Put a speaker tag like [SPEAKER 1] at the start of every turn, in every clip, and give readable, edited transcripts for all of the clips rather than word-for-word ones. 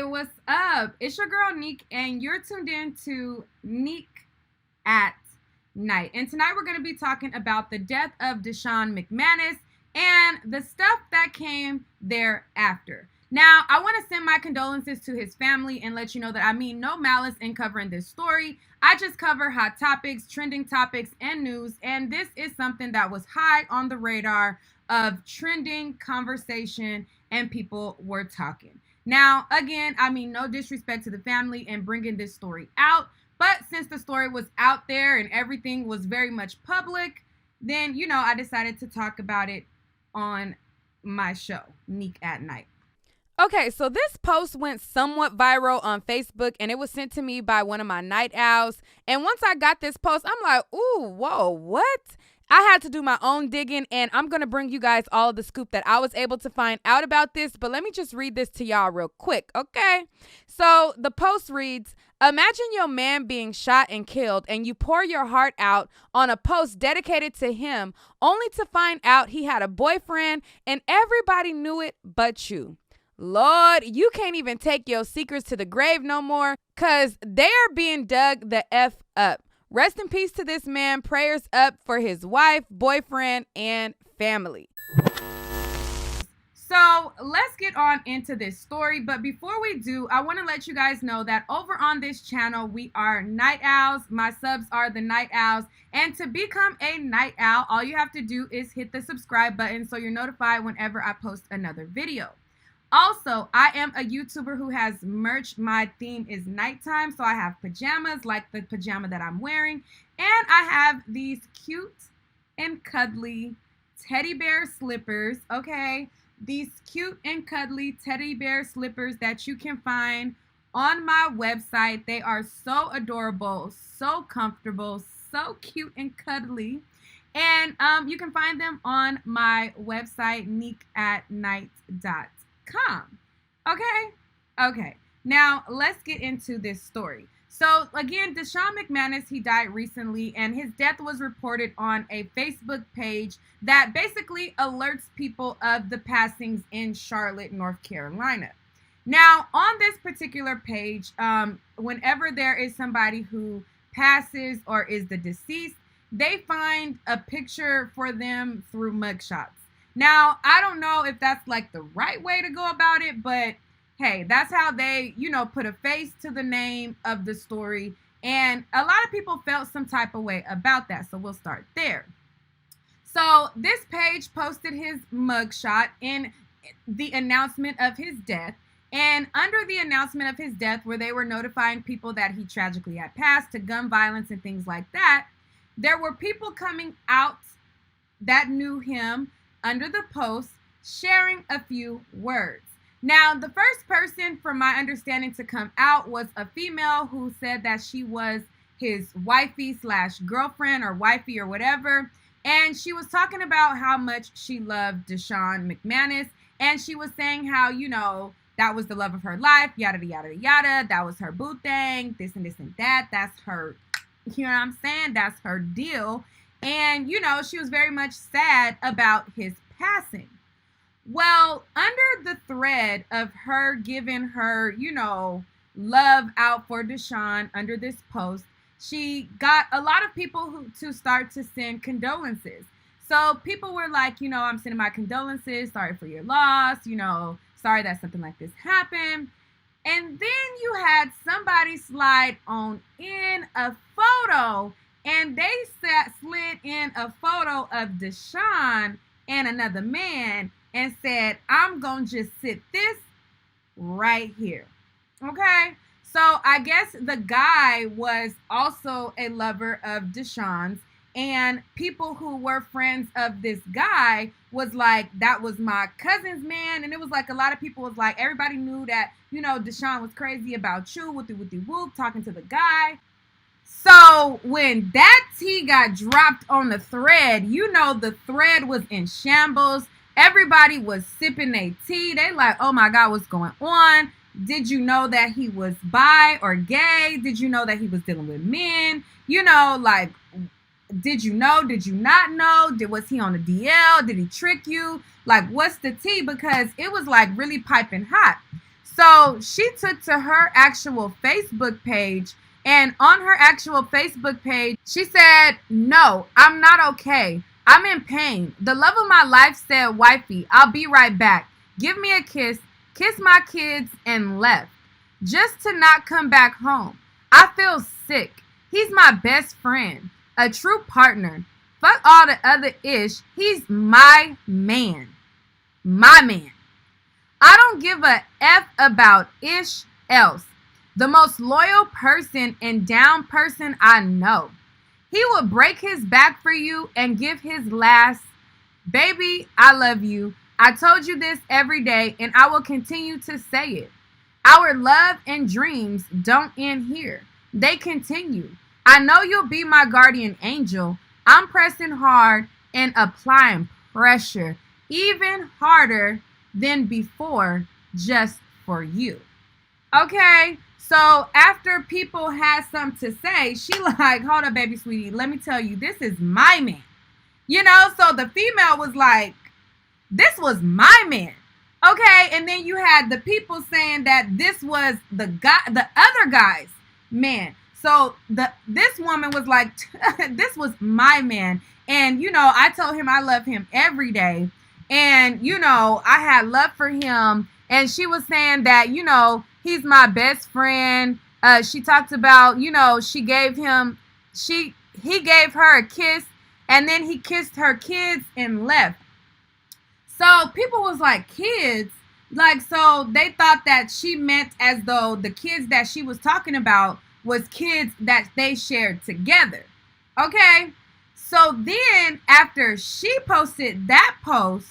[SPEAKER 1] What's up? It's your girl Nique, and you're tuned in to Nique at Night. And tonight we're going to be talking about the death of Deshaun McManus and the stuff that came thereafter. Now, I want to send my condolences to his family and let you know that I mean no malice in covering this story. I just cover hot topics, trending topics, and news, and this is something that was high on the radar of trending conversation, and people were talking. Now, again, I mean no disrespect to the family and bringing this story out, but since the story was out there and everything was very much public, then, I decided to talk about it on my show, Nique at Night.
[SPEAKER 2] Okay, so this post went somewhat viral on Facebook, and it was sent to me by one of my night owls. And once I got this post, I'm like, ooh, whoa, what? I had to do my own digging, and I'm going to bring you guys all of the scoop that I was able to find out about this. But let me just read this to y'all real quick, okay? So the post reads, imagine your man being shot and killed, and you pour your heart out on a post dedicated to him, only to find out he had a boyfriend, and everybody knew it but you. Lord, you can't even take your secrets to the grave no more, because they are being dug the F up. Rest in peace to this man. Prayers up for his wife, boyfriend, and family.
[SPEAKER 1] So let's get on into this story. But before we do, I want to let you guys know that over on this channel, we are night owls. My subs are the night owls. And to become a night owl, all you have to do is hit the subscribe button so you're notified whenever I post another video. Also, I am a YouTuber who has merch. My theme is nighttime, so I have pajamas like the pajama that I'm wearing, and I have these cute and cuddly teddy bear slippers, okay? These cute and cuddly teddy bear slippers that you can find on my website. They are so adorable, so comfortable, so cute and cuddly, and you can find them on my website, niqueatnight.com. Okay. Now let's get into this story. So again, Deshaun McManus, he died recently, and his death was reported on a Facebook page that basically alerts people of the passings in Charlotte, North Carolina. Now, on this particular page, whenever there is somebody who passes or is the deceased, they find a picture for them through mugshots. Now, I don't know if that's like the right way to go about it, but hey, that's how they, put a face to the name of the story. And a lot of people felt some type of way about that. So we'll start there. So this page posted his mugshot in the announcement of his death. And under the announcement of his death, where they were notifying people that he tragically had passed to gun violence and things like that, there were people coming out that knew him under the post, sharing a few words. Now, the first person, from my understanding, to come out was a female who said that she was his wifey / girlfriend or wifey or whatever. And she was talking about how much she loved Deshaun McManus. And she was saying how, that was the love of her life, yada, yada, yada. That was her boo thing, this and this and that. That's her, you know what I'm saying? That's her deal. And, she was very much sad about his passing. Well, under the thread of her giving her, love out for Deshaun under this post, she got a lot of people to start to send condolences. So people were like, I'm sending my condolences. Sorry for your loss. Sorry that something like this happened. And then you had somebody slide on in a photo, and they slid in a photo of Deshaun and another man and said, I'm going to just sit this right here. Okay? So I guess the guy was also a lover of Deshaun's, and people who were friends of this guy was like, that was my cousin's man. And it was like a lot of people was like, everybody knew that, Deshaun was crazy about you, whoop, talking to the guy. So when that tea got dropped on the thread, the thread was in shambles. Everybody was sipping their tea. They like, oh my God, what's going on? Did you know that he was bi or gay? Did you know that he was dealing with men? Did you know? Did you not know? Was he on the DL? Did he trick you? Like, what's the tea? Because it was like really piping hot. So she took to her actual Facebook page, and on her actual Facebook page, she said, "No, I'm not okay. I'm in pain. The love of my life said, wifey, I'll be right back. Give me a kiss, kiss my kids," and left. Just to not come back home. I feel sick. He's my best friend, a true partner. Fuck all the other ish. He's my man. My man. I don't give a F about ish else. The most loyal person and down person I know. He will break his back for you and give his last. Baby, I love you. I told you this every day, and I will continue to say it. Our love and dreams don't end here. They continue. I know you'll be my guardian angel. I'm pressing hard and applying pressure, even harder than before, just for you. Okay, so after people had something to say, she like, hold up, baby sweetie, let me tell you, this is my man. So the female was like, this was my man. Okay, and then you had the people saying that this was the other guy's man. So this woman was like, this was my man. And I told him I love him every day. And I had love for him. And she was saying that, he's my best friend. She talked about, he gave her a kiss, and then he kissed her kids and left. So people was like, kids, so they thought that she meant as though the kids that she was talking about was kids that they shared together. Okay. So then after she posted that post,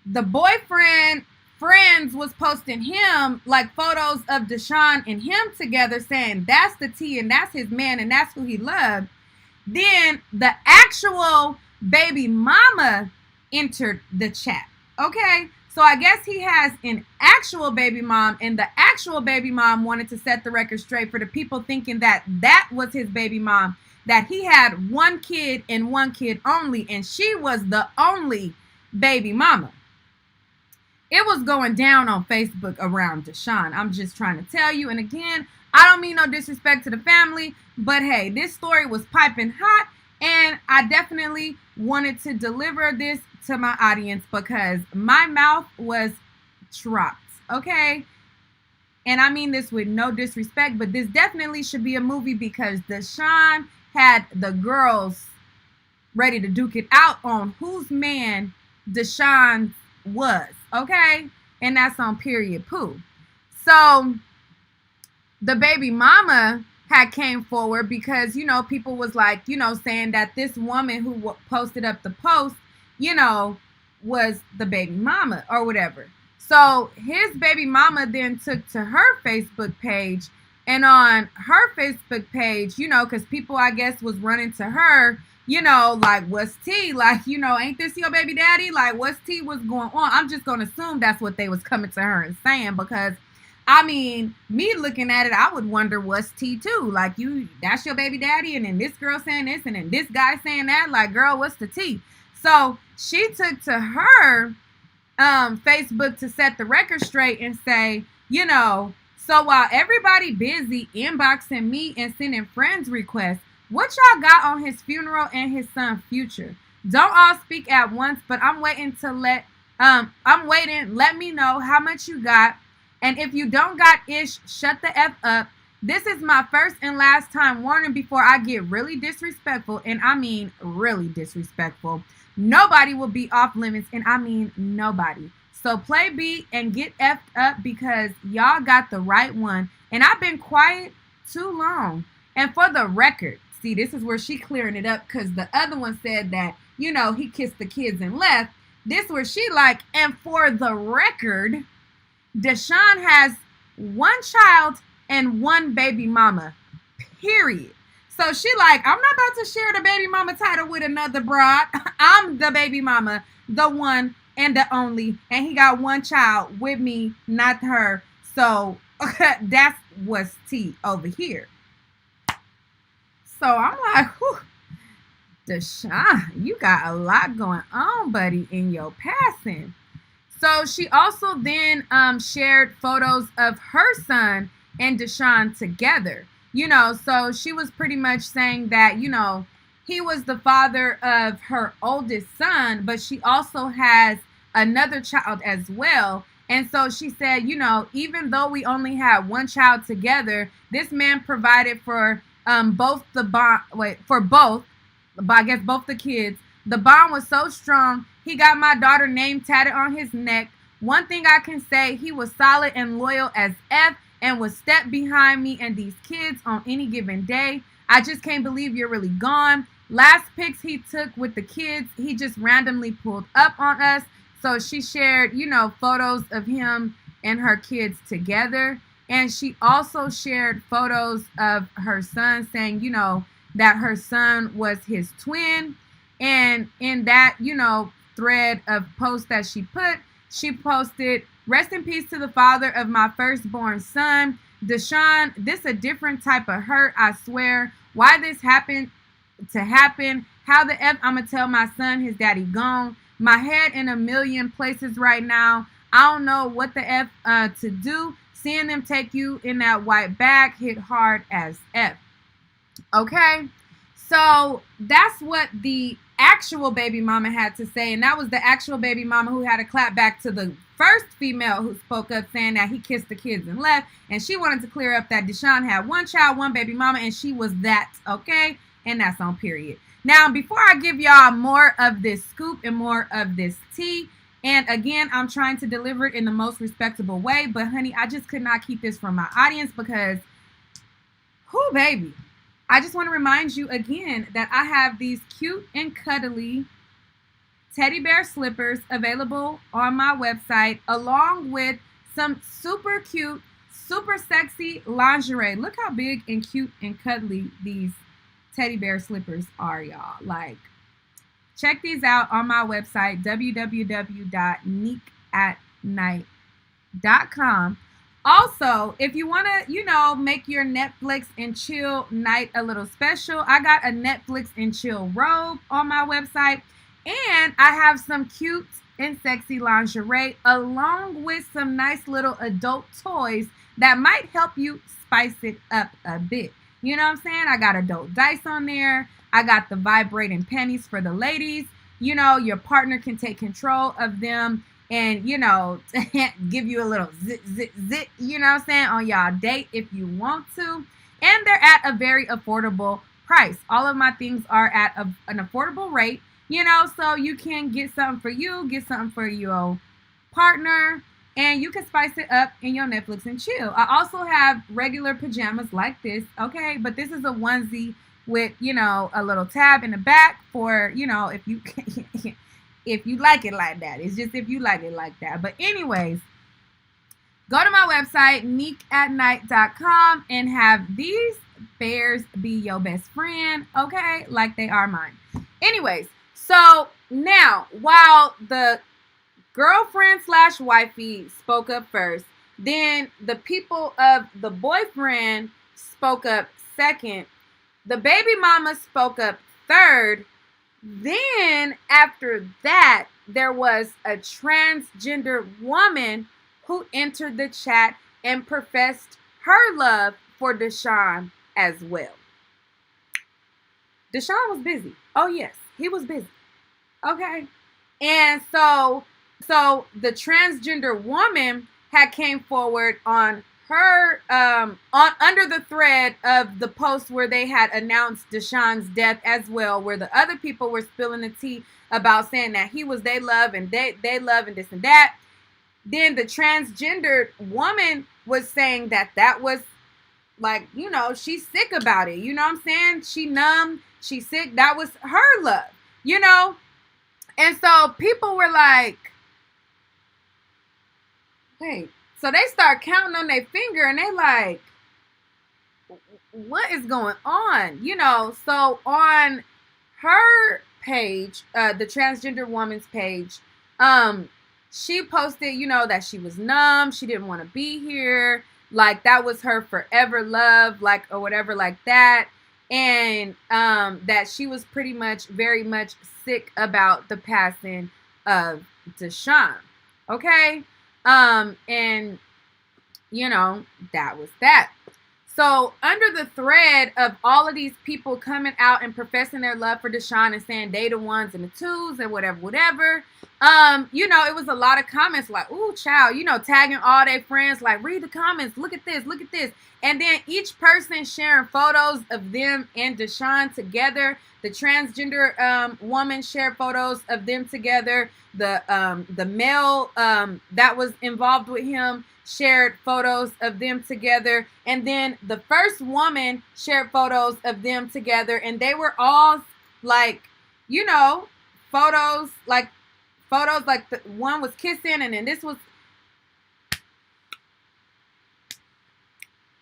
[SPEAKER 1] the boyfriend friends was posting him like photos of Deshaun and him together, saying that's the T and that's his man and that's who he loved. Then the actual baby mama entered the chat. Okay, so I guess he has an actual baby mom, and the actual baby mom wanted to set the record straight for the people thinking that that was his baby mom, that he had one kid and one kid only, and she was the only baby mama. It was going down on Facebook around Deshaun. I'm just trying to tell you. And again, I don't mean no disrespect to the family, but hey, this story was piping hot, and I definitely wanted to deliver this to my audience because my mouth was dropped. Okay. And I mean this with no disrespect, but this definitely should be a movie because Deshaun had the girls ready to duke it out on whose man Deshaun was. Okay. And that's on period poo. So the baby mama had came forward because, people was like, saying that this woman who posted up the post, was the baby mama or whatever. So his baby mama then took to her Facebook page, and on her Facebook page, because people, I guess, was running to her, like, what's T? Like, ain't this your baby daddy? Like, what's T? What's going on? I'm just going to assume that's what they was coming to her and saying, because I mean, me looking at it, I would wonder what's T too. Like, that's your baby daddy, and then this girl saying this, and then this guy saying that. Like, girl, what's the T? So she took to her Facebook to set the record straight and say, so while everybody busy inboxing me and sending friends requests, what y'all got on his funeral and his son's future? Don't all speak at once, but I'm waiting. Let me know how much you got. And if you don't got ish, shut the F up. This is my first and last time warning before I get really disrespectful. And I mean really disrespectful. Nobody will be off limits, and I mean nobody. So play B and get effed up because y'all got the right one. And I've been quiet too long. And for the record, see, this is where she clearing it up because the other one said that, he kissed the kids and left. This where she like, and for the record, Deshaun has one child and one baby mama, period. So she like, I'm not about to share the baby mama title with another broad. I'm the baby mama, the one and the only. And he got one child with me, not her. So that's what's T over here. So I'm like, whew, Deshaun, you got a lot going on, buddy, in your passing. So she also then shared photos of her son and Deshaun together. So she was pretty much saying that, he was the father of her oldest son, but she also has another child as well. And so she said, even though we only had one child together, this man provided for both the bond, for both, I guess both the kids. The bond was so strong. He got my daughter name tatted on his neck. One thing I can say, he was solid and loyal as F and would step behind me and these kids on any given day. I just can't believe you're really gone. Last pics he took with the kids, he just randomly pulled up on us. So she shared, photos of him and her kids together. And she also shared photos of her son saying, that her son was his twin. And in that, thread of post that she posted, rest in peace to the father of my firstborn son. Deshaun, this a different type of hurt, I swear. Why this happened to happen? How the F I'ma tell my son his daddy gone? My head in a million places right now. I don't know what the F to do. Seeing them take you in that white bag hit hard as F. Okay? So that's what the actual baby mama had to say. And that was the actual baby mama who had to clap back to the first female who spoke up saying that he kissed the kids and left. And she wanted to clear up that Deshaun had one child, one baby mama, and she was that. Okay? And that's on period. Now, before I give y'all more of this scoop and more of this tea, and again, I'm trying to deliver it in the most respectable way, but honey, I just could not keep this from my audience because, whoo, baby. I just want to remind you again that I have these cute and cuddly teddy bear slippers available on my website, along with some super cute, super sexy lingerie. Look how big and cute and cuddly these teddy bear slippers are, y'all. Like, check these out on my website, www.niqueatnite.com. Also, if you want to, make your Netflix and chill night a little special, I got a Netflix and chill robe on my website. And I have some cute and sexy lingerie along with some nice little adult toys that might help you spice it up a bit. You know what I'm saying? I got adult dice on there. I got the vibrating pennies for the ladies. Your partner can take control of them and, give you a little zit, zit, zit, you know what I'm saying, on y'all date if you want to. And they're at a very affordable price. All of my things are at an affordable rate, so you can get something for you, get something for your partner, and you can spice it up in your Netflix and chill. I also have regular pajamas like this, okay? But this is a onesie with, a little tab in the back for, if you if you like it like that. It's just if you like it like that. But anyways, go to my website, niqueatnite.com, and have these bears be your best friend, okay? Like they are mine. Anyways, so now, while the girlfriend / wifey spoke up first, then the people of the boyfriend spoke up second, the baby mama spoke up third. Then after that, there was a transgender woman who entered the chat and professed her love for Deshaun as well. Deshaun was busy. Oh yes, he was busy. Okay. And so the transgender woman had came forward on her under the thread of the post where they had announced Deshaun's death as well, where the other people were spilling the tea about saying that he was they love and they love and this and that. Then the transgendered woman was saying that was like, she's sick about it. You know what I'm saying? She numb, she's sick. That was her love, And so people were like, hey. So they start counting on their finger and they like, what is going on? So on her page, the transgender woman's page, she posted, that she was numb. She didn't want to be here. Like that was her forever love, like, or whatever like that. And that she was pretty much very much sick about the passing of Deshaun. Okay. And that was that. So, under the thread of all of these people coming out and professing their love for Deshaun and saying they the ones and the twos and whatever, it was a lot of comments like, ooh, child, tagging all their friends, like, read the comments, look at this, look at this. And then each person sharing photos of them and Deshaun together. The transgender woman shared photos of them together. The male that was involved with him shared photos of them together, and then the first woman shared photos of them together, and they were all like, photos like the one was kissing, and then this was,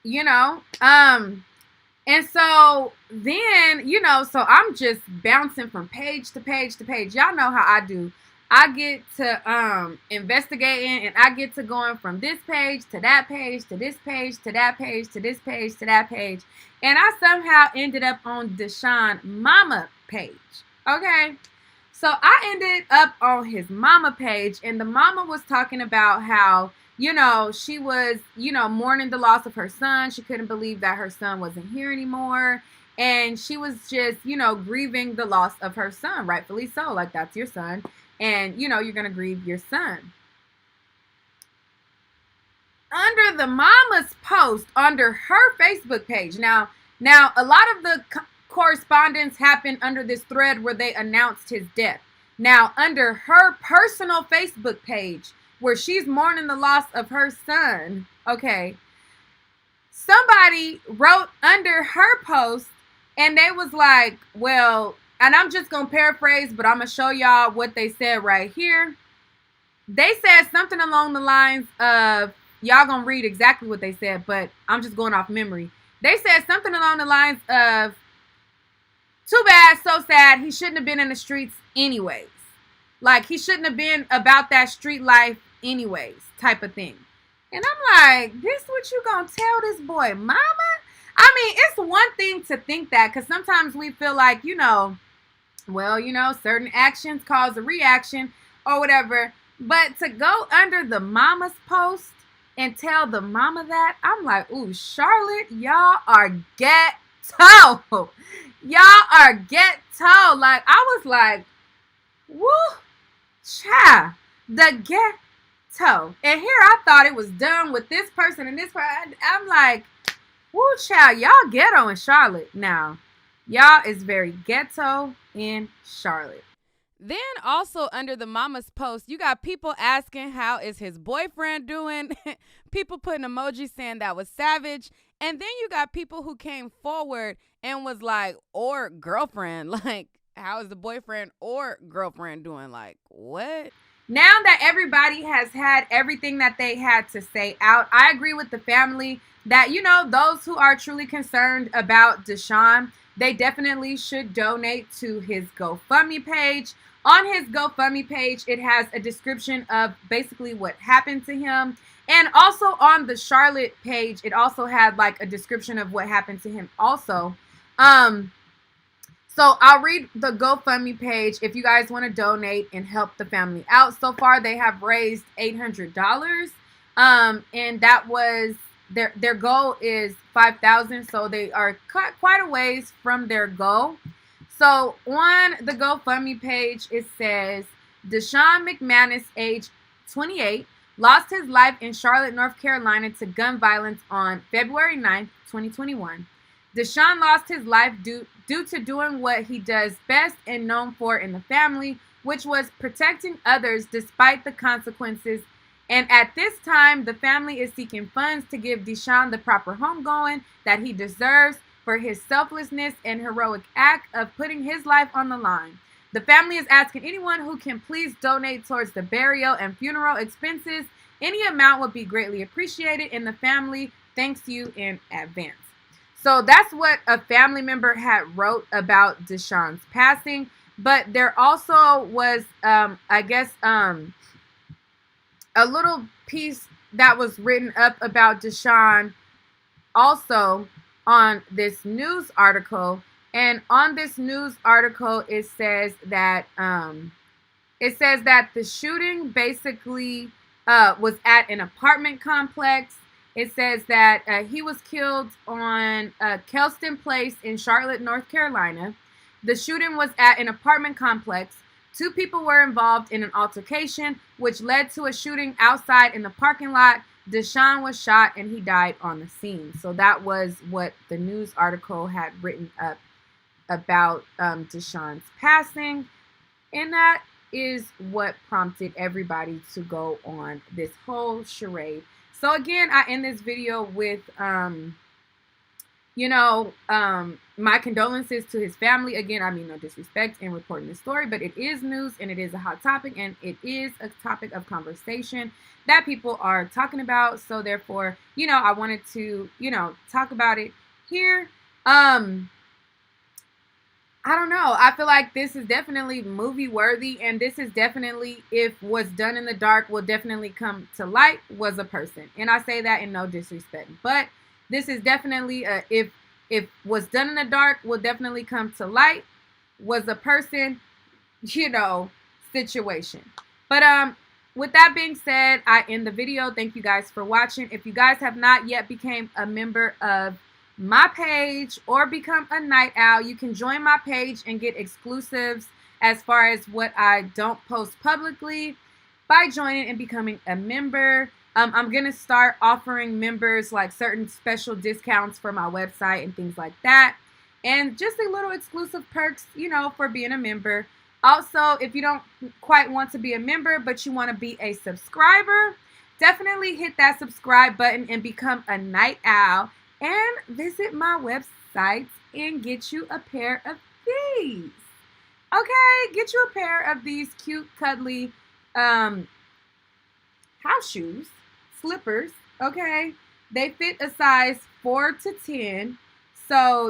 [SPEAKER 1] and so then, so I'm just bouncing from page to page to page. Y'all know how I do. I get to investigating, and I get to going from this page to that page to this page to that page to this page to that page. And I somehow ended up on Deshaun mama page. Okay. So I ended up on his mama page, and the mama was talking about how, she was, mourning the loss of her son. She couldn't believe that her son wasn't here anymore. And she was just, grieving the loss of her son, rightfully so. Like, that's your son. And, you're going to grieve your son. Under the mama's post, under her Facebook page. Now, a lot of the correspondence happened under this thread where they announced his death. Now, under her personal Facebook page, where she's mourning the loss of her son, okay, somebody wrote under her post, and they was like, well, and I'm just going to paraphrase, but I'm going to show y'all what they said right here. They said something along the lines of, y'all going to read exactly what they said, but I'm just going off memory. They said something along the lines of, too bad, so sad, he shouldn't have been in the streets anyways. Like, he shouldn't have been about that street life anyways, type of thing. And I'm like, this what you going to tell this boy, mama? I mean, it's one thing to think that, because sometimes we feel like, certain actions cause a reaction or whatever. But to go under the mama's post and tell the mama that, I'm like, ooh, Charlotte, y'all are ghetto. Y'all are ghetto. Like, I was like, woo, cha, the ghetto. And here I thought it was done with this person and this person. I'm like, woo, child, y'all ghetto in Charlotte now. Y'all is very ghetto in Charlotte.
[SPEAKER 2] Then also under the mama's post, you got people asking how is his boyfriend doing? People putting emojis saying that was savage. And then you got people who came forward and was like, or girlfriend, like, how is the boyfriend or girlfriend doing? Like, what?
[SPEAKER 1] Now that everybody has had everything that they had to say out, I agree with the family that, those who are truly concerned about Deshaun, they definitely should donate to his GoFundMe page. On his GoFundMe page, it has a description of basically what happened to him. And also on the Charlotte page, it also had like a description of what happened to him also. So I'll read the GoFundMe page if you guys want to donate and help the family out. So far, they have raised $800. And that was their goal is $5,000. So they are quite a ways from their goal. So on the GoFundMe page, it says, Deshaun McManus, age 28, lost his life in Charlotte, North Carolina to gun violence on February 9th, 2021. Deshaun lost his life due to doing what he does best and known for in the family, which was protecting others despite the consequences. And at this time, the family is seeking funds to give Deshaun the proper homegoing that he deserves for his selflessness and heroic act of putting his life on the line. The family is asking anyone who can please donate towards the burial and funeral expenses. Any amount would be greatly appreciated, and the family thanks you in advance. So that's what a family member had wrote about Deshaun's passing. But there also was, a little piece that was written up about Deshaun also on this news article. And on this news article, it says that the shooting basically was at an apartment complex. It says that he was killed on Kelston Place in Charlotte, North Carolina. The shooting was at an apartment complex. 2 people were involved in an altercation, which led to a shooting outside in the parking lot. Deshaun was shot and he died on the scene. So that was what the news article had written up about Deshaun's passing. And that is what prompted everybody to go on this whole charade. So again, I end this video with, my condolences to his family. Again, I mean no disrespect in reporting this story, but it is news and it is a hot topic and it is a topic of conversation that people are talking about. So therefore, I wanted to, talk about it here. I don't know. I feel like this is definitely movie worthy, and this is definitely, if what's done in the dark will definitely come to light, was a person. And I say that in no disrespect, but this is definitely if what's done in the dark will definitely come to light, was a person, situation. But with that being said, I end the video. Thank you guys for watching. If you guys have not yet became a member of my page or become a night owl, you can join my page and get exclusives as far as what I don't post publicly by joining and becoming a member. I'm gonna start offering members like certain special discounts for my website and things like that, and just a little exclusive perks, for being a member. Also, if you don't quite want to be a member but you want to be a subscriber, definitely hit that subscribe button and become a night owl. And visit my website and get you a pair of these. Okay, get you a pair of these cute, cuddly house shoes, slippers. Okay, they fit a size 4 to 10. So,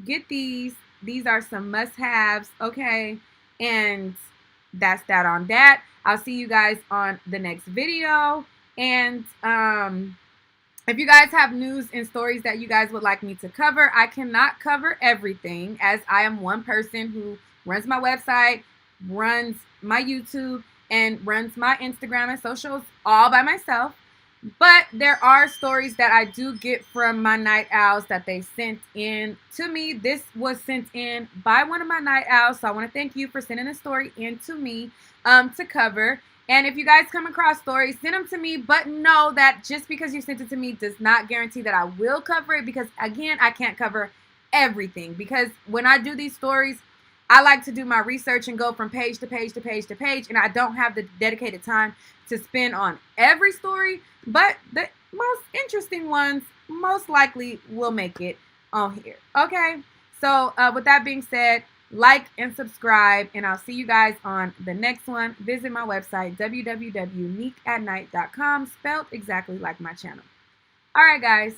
[SPEAKER 1] get these. These are some must-haves. Okay, and that's that on that. I'll see you guys on the next video. And if you guys have news and stories that you guys would like me to cover, I cannot cover everything, as I am one person who runs my website, runs my YouTube, and runs my Instagram and socials all by myself. But there are stories that I do get from my night owls that they sent in to me. This was sent in by one of my night owls, so I want to thank you for sending a story in to me to cover. And if you guys come across stories, send them to me, but know that just because you sent it to me does not guarantee that I will cover it, because again, I can't cover everything, because when I do these stories, I like to do my research and go from page to page to page to page, and I don't have the dedicated time to spend on every story, but the most interesting ones most likely will make it on here. Okay, so with that being said, like and subscribe, and I'll see you guys on the next one. Visit my website, www.niqueatnight.com, spelled exactly like my channel. All right, guys.